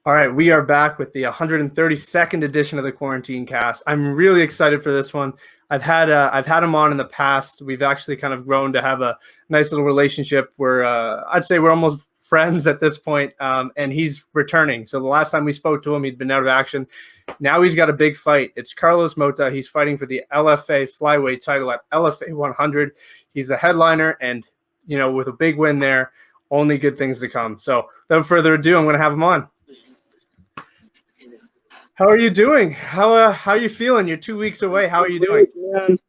All right, we are back with the 132nd edition of the Quarantinecast. I'm really excited for this one. I've had him on in the past. We've actually kind of grown to have a nice little relationship where I'd say we're almost friends at this point, and he's returning. So the last time we spoke to him, he'd been out of action. Now he's got a big fight. It's Carlos Mota. He's fighting for the LFA Flyweight Title at LFA 100. He's the headliner, and with a big win there, only good things to come. So without further ado, I'm going to have him on. How are you doing? How are you feeling? You're 2 weeks away. How are you doing? Man,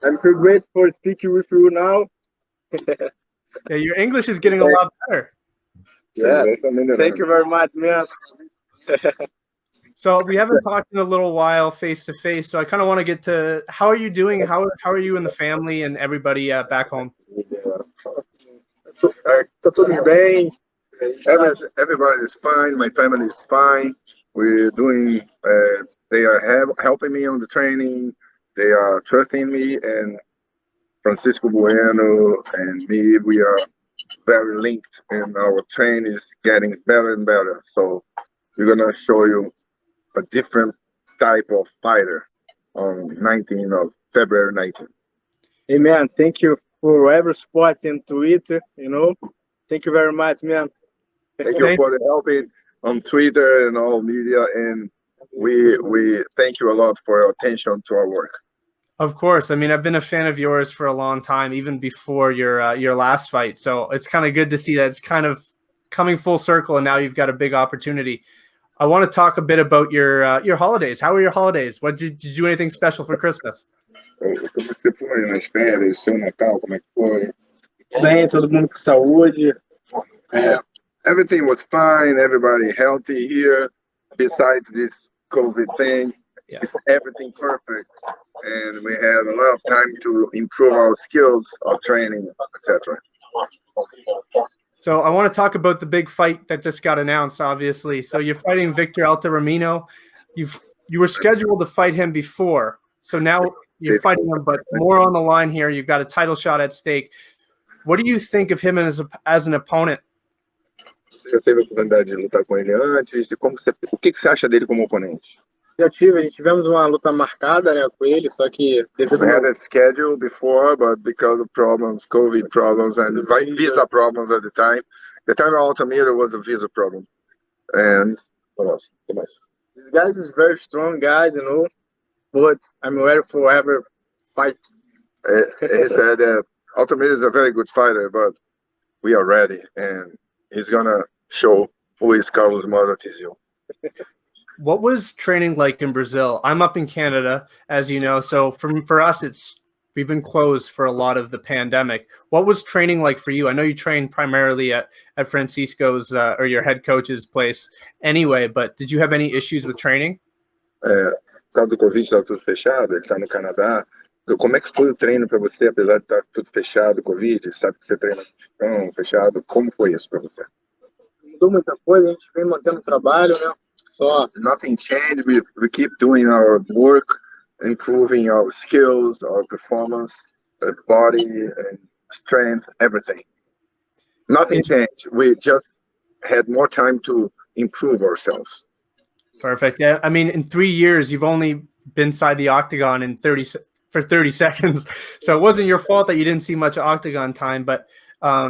I'm too great for speaking with you now. Yeah, your English is getting a lot better. Yeah, thank you very much, man. So we haven't talked in a little while face to face. So I kind of want to get to how are you doing? How are you and the family and everybody back home? Tá tudo bem. Everybody is fine. My family is fine. We're doing. They are helping me on the training. They are trusting me, and Francisco Bueno and me. We are very linked, and our training is getting better and better. So we're gonna show you a different type of fighter on 19th of February 19th. Hey, man, thank you for every support in Twitter. Thank you very much, man. Thank you for the help on Twitter and all media, and we thank you a lot for your attention to our work. Of course. I mean, I've been a fan of yours for a long time, even before your last fight. So it's kind of good to see that it's kind of coming full circle, and now you've got a big opportunity. I want to talk a bit about your holidays. How were your holidays? Did you do anything special for Christmas? Como você foi nas férias, seu Natal, como é que foi? Bem, todo mundo com saúde. Everything was fine. Everybody healthy here. Besides this COVID thing, it's everything perfect, and we had a lot of time to improve our skills, our training, etc. So I want to talk about the big fight that just got announced, obviously. So you're fighting Victor Altamirano. You were scheduled to fight him before, so now you're fighting him, but more on the line here. You've got a title shot at stake. What do you think of him as an opponent? Você já teve a oportunidade de lutar com ele antes? O que você acha dele como oponente? A gente tivemos uma luta marcada, né, com ele, só que devido We had a schedule before, but because of problems, COVID problems, and visa problems at the time Altamira was a visa problem. And what else? These guys is very strong guys, but I'm ready for every fight. He said that Altamira is a very good fighter, but we are ready, and he's gonna show who is Carlos Mota Tizio. What was training like in Brazil? I'm up in Canada, as you know, so for us, we've been closed for a lot of the pandemic. What was training like for you? I know you trained primarily at Francisco's or your head coach's place anyway, but did you have any issues with training? Sabe do Covid, está tudo fechado, ele está no Canadá. Como é que foi o treino para você, apesar de estar tudo fechado, Covid? Sabe que você treina fechado? Como foi isso para você? Mudou muita coisa, a gente vem mantendo o trabalho, né? Nothing changed. We keep doing our work, improving our skills, our performance, body and strength, everything. Nothing changed. We just had more time to improve ourselves. Perfect. Yeah, I mean, in 3 years, you've only been inside the octagon for 30 seconds, so it wasn't your fault that you didn't see much octagon time. But how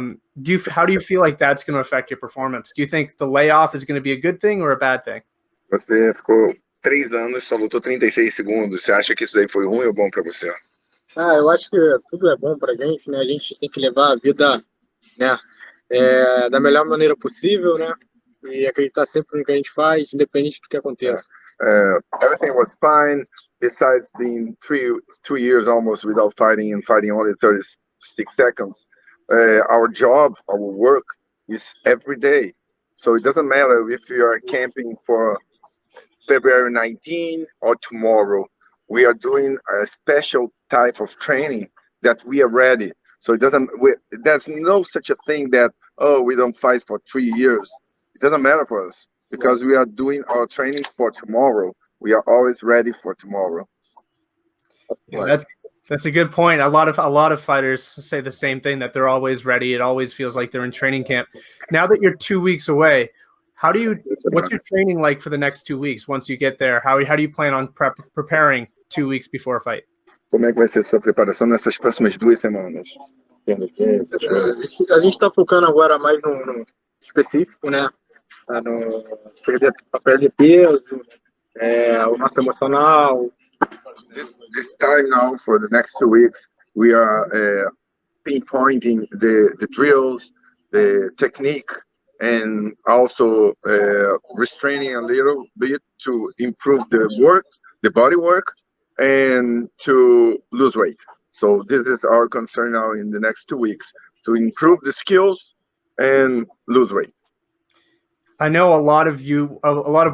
do you feel like that's going to affect your performance? Do you think the layoff is going to be a good thing or a bad thing? Você ficou 3 anos, só lutou 36 segundos. Você acha que isso daí foi ruim ou bom para você? Eu acho que tudo é bom pra gente, né? A gente tem que levar a vida, né, da melhor maneira possível, né? E acreditar sempre no que a gente faz, independente do que aconteça. Everything was fine, besides being 3 years almost without fighting and fighting only 36 seconds. Our job, our work is every day. So it doesn't matter if you are camping for February 19 or tomorrow. We are doing a special type of training that we are ready. So there's no such a thing that, we don't fight for 3 years. It doesn't matter for us because we are doing our training for tomorrow. We are always ready for tomorrow. Yeah, that's a good point. A lot of fighters say the same thing, that they're always ready. It always feels like they're in training camp. Now that you're 2 weeks away, What's your training like for the next 2 weeks once you get there? How do you plan on preparing 2 weeks before a fight? Como é que vai ser sua preparação nessas próximas 2 semanas? A gente está focando agora mais no específico, né? No perder peso, o nosso emocional. This time now for the next 2 weeks, we are pinpointing the drills, the technique, and also restraining a little bit to improve the body work, and to lose weight. So this is our concern now in the next 2 weeks, to improve the skills and lose weight. I know a lot of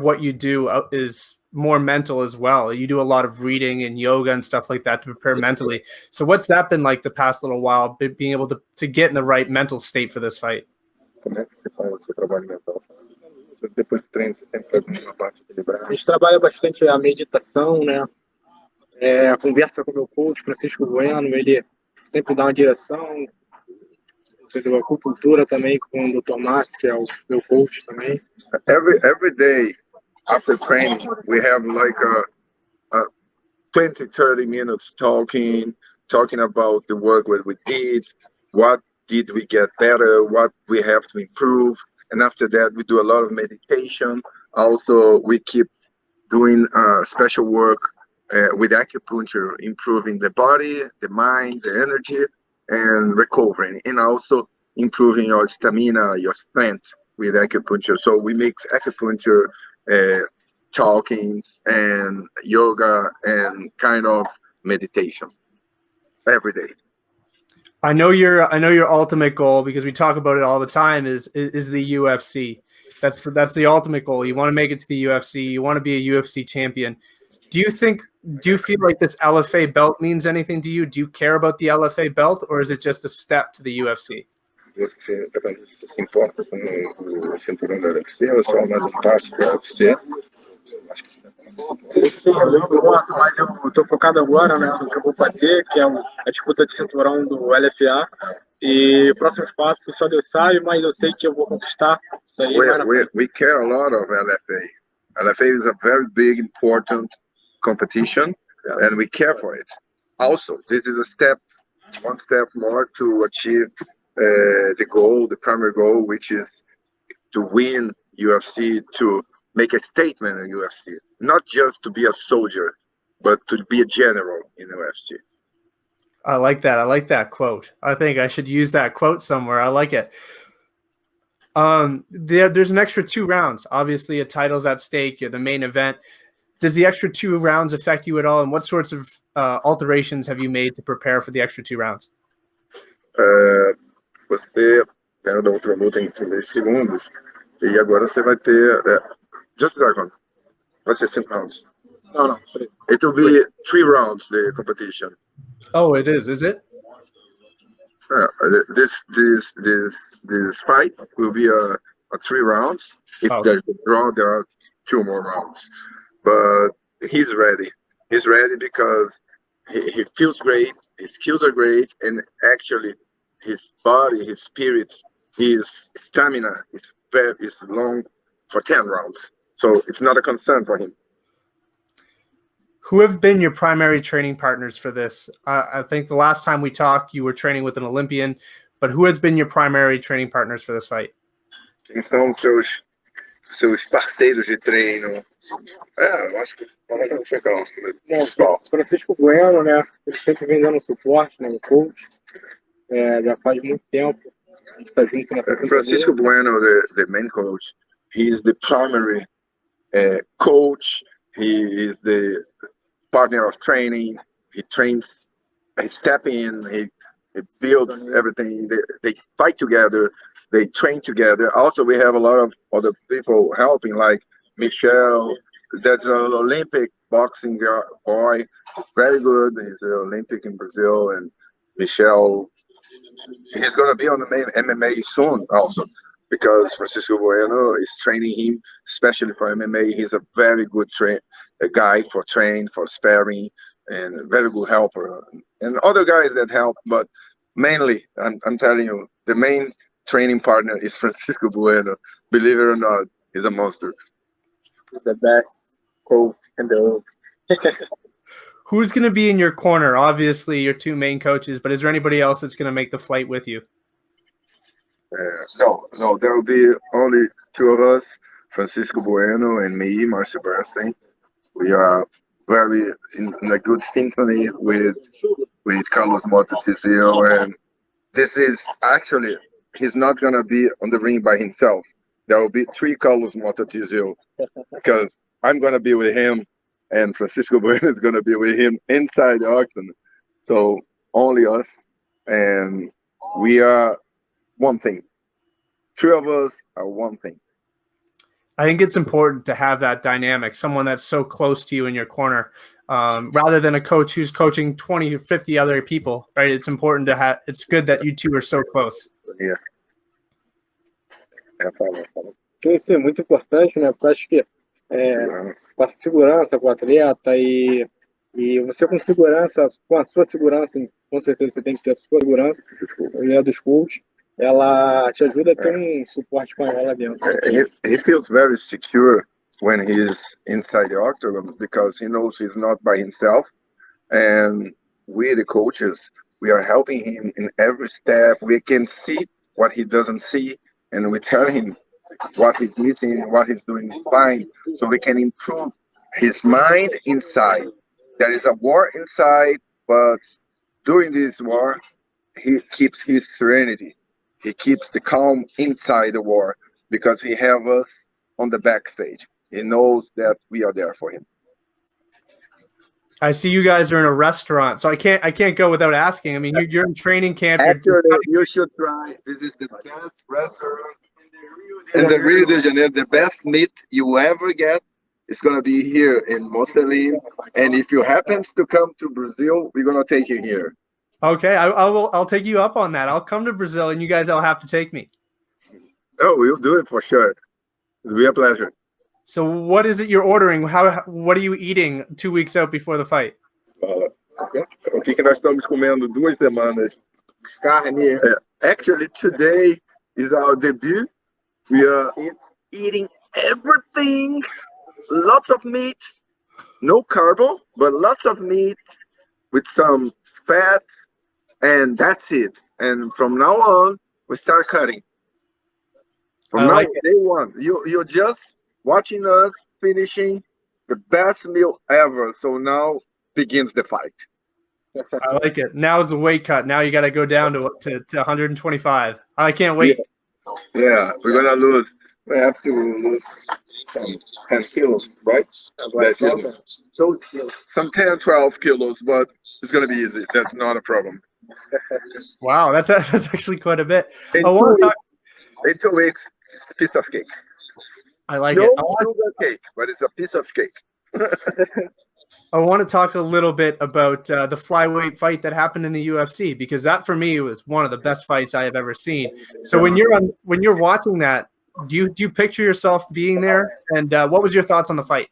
what you do is more mental as well. You do a lot of reading and yoga and stuff like that to prepare mentally. So what's that been like the past little while, being able to get in the right mental state for this fight? Como é que você faz o seu trabalho mental? Depois do treino, você sempre faz uma parte equilibrada. A gente trabalha bastante a meditação, né? A conversa com o meu coach, Francisco Bueno, ele sempre dá uma direção. Entendeu? A acupuntura também com o Dr. Márcio, que é o meu coach também. Every day after training, we have like a 20-30 minutes talking about the work that we did, what did we get better, what we have to improve. And after that, we do a lot of meditation. Also, we keep doing special work with acupuncture, improving the body, the mind, the energy, and recovering, and also improving your stamina, your strength with acupuncture. So we mix acupuncture, talkings, and yoga, and kind of meditation every day. I know your ultimate goal, because we talk about it all the time, is the UFC. That's the ultimate goal. You want to make it to the UFC. You want to be a UFC champion. Do you feel like this LFA belt means anything to you? Do you care about the LFA belt, or is it just a step to the UFC? Você se importa com o cinturão da UFC ou só mais passo para a UFC? Acho que Sim, eu importo, mas eu estou focado agora, né, no que eu vou fazer, que é a disputa de cinturão do LFA. E próximos passos só Deus sabe, mas eu sei que eu vou conquistar isso aí. We care a lot of LFA. LFA is a very big, important competition, and we care for it. Also, this is one step more to achieve the primary goal, which is to win UFC, to make a statement in UFC, not just to be a soldier, but to be a general in UFC. I like that. I like that quote. I think I should use that quote somewhere. I like it. There's an extra 2 rounds. Obviously, a title's at stake. You're the main event. Does the extra 2 rounds affect you at all? And what sorts of alterations have you made to prepare for the extra 2 rounds? Você ganhou da outra luta em 3 segundos, e agora você vai ter... just a second. Vai ser 5 rounds. No. It will be 3 rounds, the competition. Oh, it is it? This fight will be a 3 rounds. If there's a draw, there are 2 more rounds. But he's ready. He's ready because he feels great. His skills are great, and actually, his body, his spirit, his stamina is long for 10 rounds. So it's not a concern for him. Who have been your primary training partners for this? I think the last time we talked, you were training with an Olympian, but who has been your primary training partners for this fight? Quem são seus parceiros de treino? Eu acho que vamos checar o Francisco Bueno, né? Ele sempre vem dando suporte, né? O coach. Já faz muito tempo. A gente tá junto nessa Francisco Bueno, the main coach, he is the primary coach. He is the partner of training. He trains, he step in, he builds everything. They fight together, they train together. Also, we have a lot of other people helping, like Michel. That's an Olympic boxing boy. He's very good. He's an Olympic in Brazil. And Michel, he's going to be on the MMA soon also, because Francisco Bueno is training him, especially for MMA. He's a very good guy for sparring, and a very good helper. And other guys that help, but mainly, I'm telling you, the main training partner is Francisco Bueno. Believe it or not, He's a monster. The best coach in the world. Who's going to be in your corner? Obviously, your two main coaches, but is there anybody else that's going to make the flight with you? No, there will be only two of us, Francisco Bueno and me, Marcio Bernstein. We are very in a good symphony with Carlos Mota Tizio, and this is actually, he's not going to be on the ring by himself. There will be three Carlos Mota Tizio, because I'm going to be with him, and Francisco Bueno is going to be with him inside the octagon. So only us, and we are one thing. Three of us are one thing. I think it's important to have that dynamic, someone that's so close to you in your corner, rather than a coach who's coaching 20 or 50 other people, right? It's important to have, it's good that you two are so close. Yeah. Isso é muito importante, né? Porque acho que com a segurança com o atleta e você com segurança, com a sua segurança, com certeza você tem que ter a sua segurança, e a dos coaches, ela te ajuda a ter suporte maior lá dentro. He feels very secure when he's inside the octagon because he knows he's not by himself, and we, the coaches, we are helping him in every step. We can see what he doesn't see, and we tell him what he's missing, what he's doing fine, so we can improve his mind inside. There is a war inside, but during this war, he keeps his serenity. He keeps the calm inside the war because he has us on the backstage. He knows that we are there for him. I see you guys are in a restaurant, so I can't go without asking. I mean, you're in training camp. Actually, you should try. This is the best restaurant in the Rio de Janeiro. The best meat you ever get is going to be here in Mocelin. And if you happen to come to Brazil, we're going to take you here. Okay, I'll take you up on that. I'll come to Brazil, and you guys all have to take me. Oh, we'll do it for sure. It'll be a pleasure. So what is it you're ordering? What are you eating 2 weeks out before the fight? O que nós estamos comendo 2 semanas? Carne. Actually, today is our debut. We are eating everything. Lots of meat. No carbo, but lots of meat with some fat. And that's it. And from now on, we start cutting. From now, day one, you're just watching us finishing the best meal ever. So now begins the fight. I like it. Now is the weight cut. Now you got to go down to 125. I can't wait. Yeah, we're gonna lose. We have to lose some 10 kilos, right? Some 10, 12 kilos, but it's gonna be easy. That's not a problem. Wow, that's actually quite a bit. In 2 weeks, it's a piece of cake. I like no it. sugar cake, but it's a piece of cake. I want to talk a little bit about the flyweight fight that happened in the UFC, because that for me was one of the best fights I have ever seen. So when you're watching that, do you picture yourself being there? And what was your thoughts on the fight?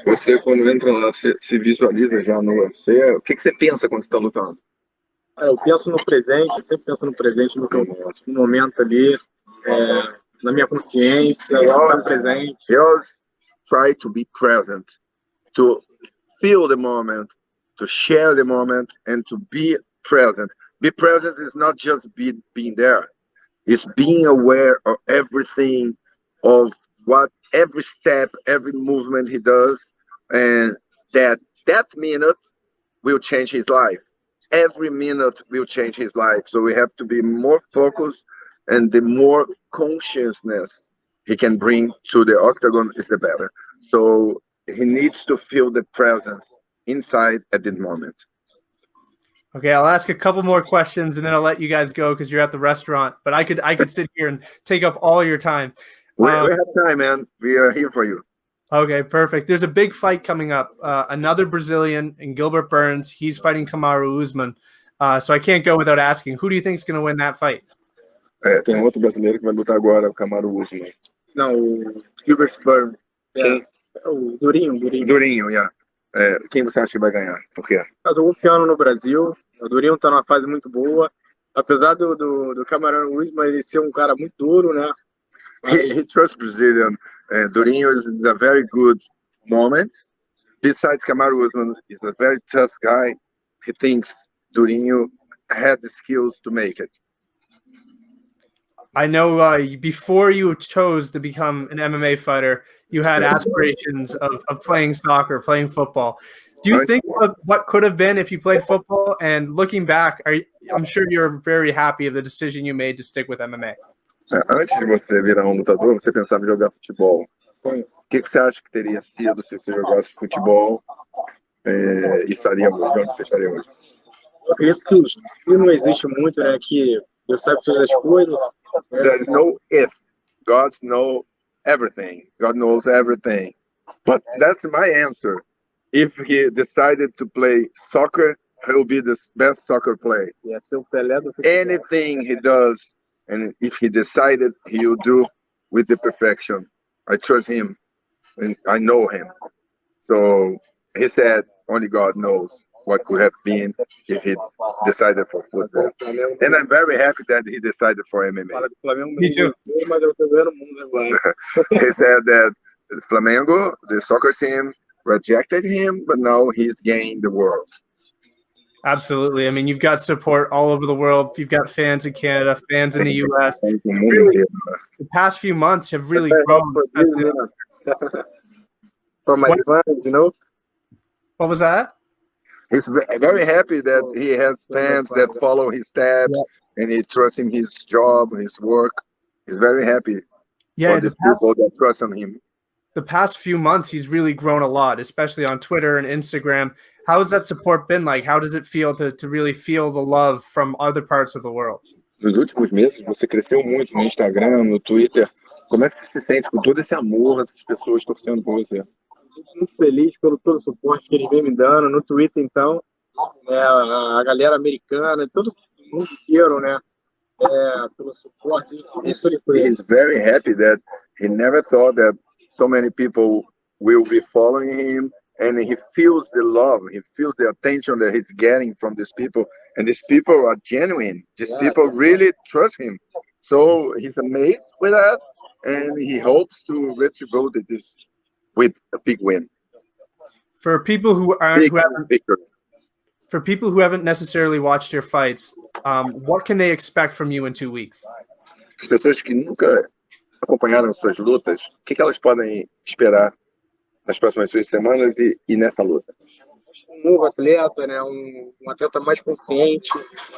Você quando entra lá, se visualiza já no UFC. O que você pensa quando está lutando? Eu penso no presente, eu sempre penso no presente, no momento ali, na minha consciência, no presente. He always try to be present, to feel the moment, to share the moment, and to be present. Be present is not just being there. It's being aware of everything, of what every step, every movement he does, and that minute will change his life. Every minute will change his life. So we have to be more focused, and the more consciousness he can bring to the octagon is the better. So he needs to feel the presence inside at this moment. Okay, I'll ask a couple more questions and then I'll let you guys go because you're at the restaurant. But I could sit here and take up all your time. We have time, man. We are here for you. Okay, perfect. There's a big fight coming up. Another Brazilian in Gilbert Burns. He's fighting Kamaru Usman. So I can't go without asking, who do you think is going to win that fight? Tem outro brasileiro que vai lutar agora, o Kamaru Usman. Não, o Gilbert Burns. O Durinho, yeah. Quem você acha que vai ganhar? Por quê? Eu tô confiando no Brasil. O Durinho tá numa fase muito boa. Apesar do Kamaru Usman ele ser um cara muito duro, né? He trusts Brazilian. Durinho is in a very good moment. Besides, Kamaru Usman is a very tough guy. He thinks Durinho had the skills to make it. I know before you chose to become an MMA fighter, you had aspirations of playing soccer, playing football. Do you think of what could have been if you played football? And looking back, I'm sure you're very happy of the decision you made to stick with MMA. Antes de você virar lutador, você pensava em jogar futebol. O que você acha que teria sido se você jogasse futebol e estaria hoje? Onde você estaria hoje? Eu acredito que se não existe muito, né, que Deus sabe todas as coisas. There is no if. God knows everything. God knows everything. But that's my answer. If he decided to play soccer, he'll be the best soccer player. Anything he does, and if he decided, he'll do with the perfection. I trust him, and I know him. So he said, only God knows what could have been if he decided for football. And I'm very happy that he decided for MMA. Me too. He said that Flamengo, the soccer team, rejected him, but now he's gained the world. Absolutely. I mean, you've got support all over the world. You've got fans in Canada, fans in the U.S. Really, the past few months have really grown. For my fans, you know. What was that? He's very happy that he has fans that follow his steps, and he trusts in his job, his work. He's very happy for the people that trust on him. The past few months, he's really grown a lot, especially on Twitter and Instagram. How has that support been like? How does it feel to really feel the love from other parts of the world? Nos últimos meses, você cresceu muito no Instagram, no Twitter. Como é que você se sente com todo esse amor, essas pessoas torcendo por você? Muito feliz pelo todo o suporte que eles vêm me dando no Twitter, então, a galera americana, todo mundo inteiro, né, pelo suporte. He's very happy that he never thought that so many people will be following him, and he feels the love, he feels the attention that he's getting from these people, and these people are genuine. These people really trust him. So he's amazed with that, and he hopes to retribute this with a big win. For people who haven't necessarily watched your fights, what can they expect from you in 2 weeks? As pessoas que nunca acompanharam suas lutas, o que elas podem esperar nas próximas 2 semanas e nessa luta? Novo atleta, né, atleta mais consciente,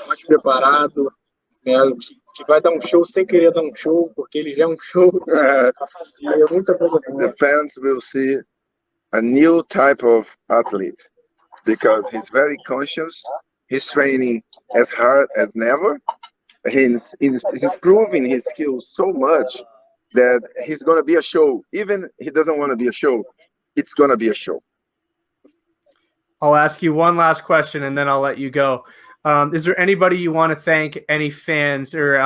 mais preparado, né, que vai dar show sem querer dar show, porque ele já é show. E é muita coisa boa. The fans will see a new type of athlete because he's very conscious. He's training as hard as never. He's improving his skills so much that he's going to be a show. Even he doesn't want to be a show, it's going to be a show. I'll ask you one last question and then I'll let you go. Is there anybody you want to thank, any fans or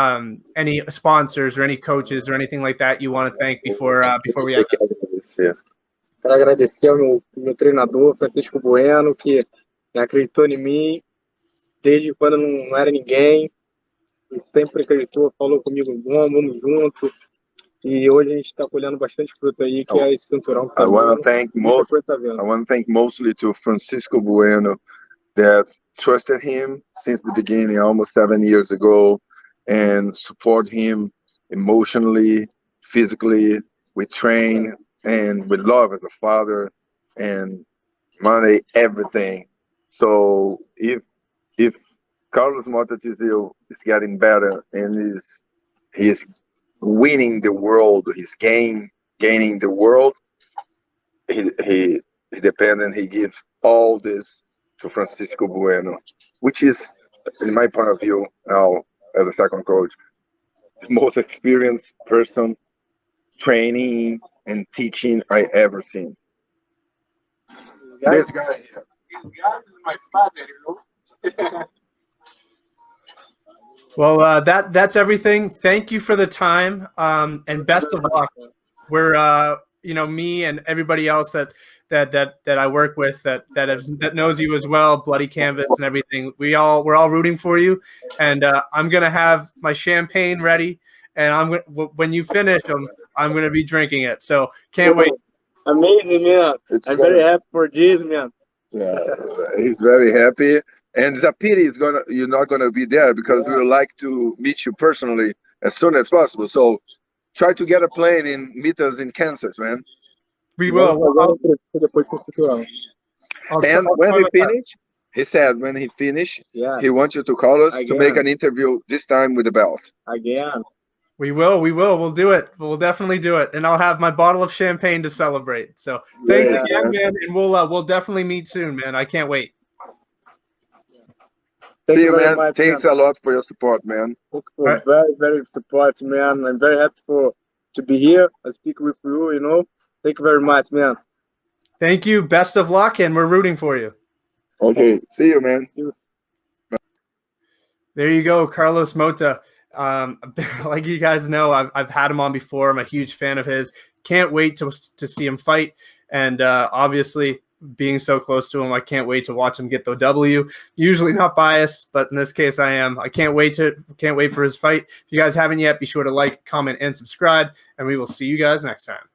any sponsors or any coaches or anything like that you want to thank before we end this? Quero agradecer ao meu treinador, Francisco Bueno, que acreditou em mim desde quando não era ninguém. E sempre acreditou, falou comigo, vamos junto. E hoje a gente está colhendo bastante fruta aí, que é esse cinturão que tá I want to thank mostly to Francisco Bueno that trusted him since the beginning, almost 7 years ago, and support him emotionally, physically. We train and with love as a father and money, everything. So if Carlos Mota Tizil is getting better and he's winning the world, he's gaining the world, he depends and he gives all this to Francisco Bueno, which is, in my point of view, now as a second coach, the most experienced person training and teaching I ever seen. This guy here. This guy is my father, you know. Well, that's everything. Thank you for the time, and best of luck. We're me and everybody else that I work with that knows you as well, Bloody Canvas and everything. We're all rooting for you, and I'm gonna have my champagne ready, and when you finish them, I'm gonna be drinking it. So can't wait. Amazing, man. I'm very happy for this, man. Yeah, he's very happy, and it's a pity you're not gonna be there because we would like to meet you personally as soon as possible. So try to get a plane and meet us in Kansas, man. We will. And when we finish, he said when he finish, he wants you to call us to make an interview. This time with the belt. Again. We will. We'll do it. We'll definitely do it, and I'll have my bottle of champagne to celebrate. So thanks again, man, and we'll definitely meet soon, man. I can't wait. See you, man. Much, thanks a lot for your support, man. For very, very support, man. I'm very happy to be here and speak with you. You know, thank you very much, man. Thank you. Best of luck, and we're rooting for you. Okay. See you, man. See you. There you go, Carlos Mota. Like you guys know, I've had him on before. I'm a huge fan of his. Can't wait to see him fight. And obviously, being so close to him, I can't wait to watch him get the W. Usually not biased, but in this case, I am. I can't wait for his fight. If you guys haven't yet, be sure to like, comment, and subscribe. And we will see you guys next time.